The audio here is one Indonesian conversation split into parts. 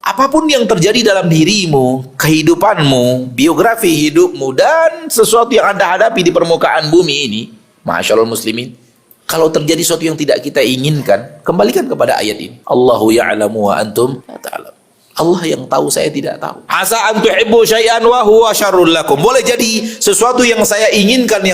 Apapun yang terjadi dalam dirimu, kehidupanmu, biografi hidupmu, dan sesuatu yang Anda hadapi di permukaan bumi ini, Ma'asyiral muslimin, kalau terjadi sesuatu yang tidak kita inginkan, kembalikan kepada ayat ini. Allahu ya'lamu wa antum la ta'lamun. Allah yang tahu, saya tidak tahu. Asa an tuhibbu syai'an wa huwa syarrul lakum. Boleh jadi sesuatu yang saya inginkan,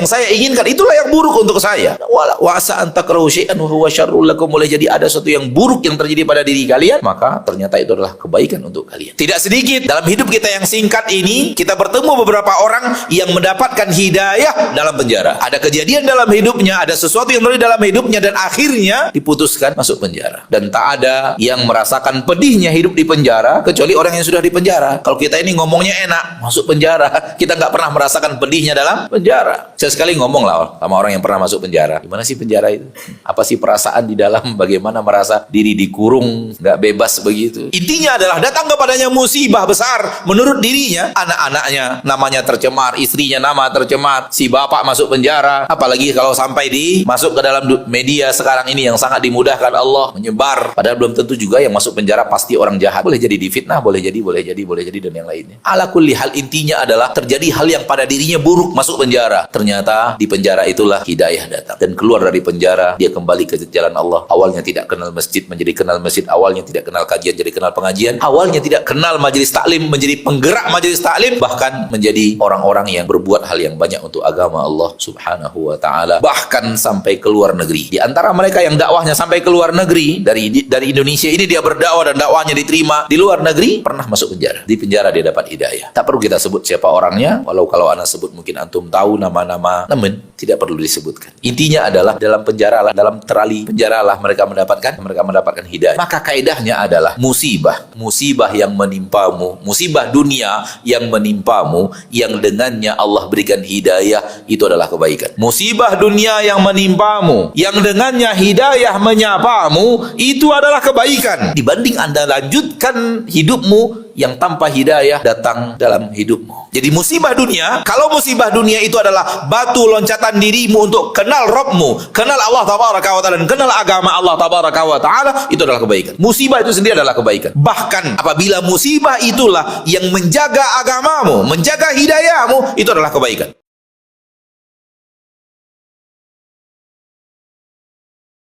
itulah yang buruk untuk saya. Wa asa an takrahu syai'an wa huwa syarrul lakum. Boleh jadi ada sesuatu yang buruk yang terjadi pada diri kalian, maka ternyata itu adalah kebaikan untuk kalian. Tidak sedikit dalam hidup kita yang singkat ini, kita bertemu beberapa orang yang mendapatkan hidayah dalam penjara. Ada kejadian dalam hidupnya, ada sesuatu yang terjadi dalam hidupnya, dan akhirnya diputuskan masuk penjara. Dan tak ada yang merasakan pedihnya hidup di penjara kecuali orang yang sudah di penjara. Kalau kita ini ngomongnya enak, masuk penjara, kita nggak pernah merasakan pedihnya dalam penjara. Saya sekali ngomong lah sama orang yang pernah masuk penjara. Gimana sih penjara itu? Apa sih perasaan di dalam? Bagaimana merasa diri dikurung, nggak bebas begitu? Intinya adalah datang kepadanya musibah besar menurut dirinya. Anak-anaknya namanya tercemar, istrinya nama tercemar, si bapak masuk penjara. Apalagi kalau sampai masuk ke dalam media sekarang ini yang sangat dimudahkan Allah menyebar. Padahal belum tentu juga yang masuk penjara pasti orang jahat. Boleh jadi difitnah, boleh jadi dan yang lainnya. Ala kulli hal, intinya adalah terjadi hal yang pada dirinya buruk, masuk penjara. Ternyata di penjara itulah hidayah datang, dan keluar dari penjara dia kembali ke jalan Allah. Awalnya tidak kenal masjid menjadi kenal masjid, awalnya tidak kenal kajian jadi kenal pengajian, awalnya tidak kenal majelis taklim menjadi penggerak majelis taklim, bahkan menjadi orang-orang yang berbuat hal yang banyak untuk agama Allah Subhanahu wa taala, bahkan sampai ke luar negeri. Di antara mereka yang dakwahnya sampai ke luar negeri, dari Indonesia ini dia berdakwah dan dakwahnya diterima di luar negeri, pernah masuk penjara. Di penjara dia dapat hidayah. Tak perlu kita sebut siapa orangnya, walau kalau ana sebut mungkin antum tahu nama-nama, namun tidak perlu disebutkan. Intinya adalah dalam penjara lah, dalam terali penjara lah mereka mendapatkan hidayah. Maka kaidahnya adalah musibah yang menimpamu, musibah dunia yang menimpamu, yang dengannya Allah berikan hidayah, itu adalah kebaikan. Musibah dunia yang menimpamu, yang dengannya hidayah menyapamu, itu adalah kebaikan. Dibanding Anda lanjutkan hidupmu yang tanpa hidayah datang dalam hidupmu. Jadi musibah dunia, kalau musibah dunia itu adalah batu loncatan dirimu untuk kenal Rabbmu, kenal Allah Tabaraka wa Ta'ala, dan kenal agama Allah Tabaraka wa Ta'ala, itu adalah kebaikan. Musibah itu sendiri adalah kebaikan. Bahkan apabila musibah itulah yang menjaga agamamu, menjaga hidayahmu, itu adalah kebaikan.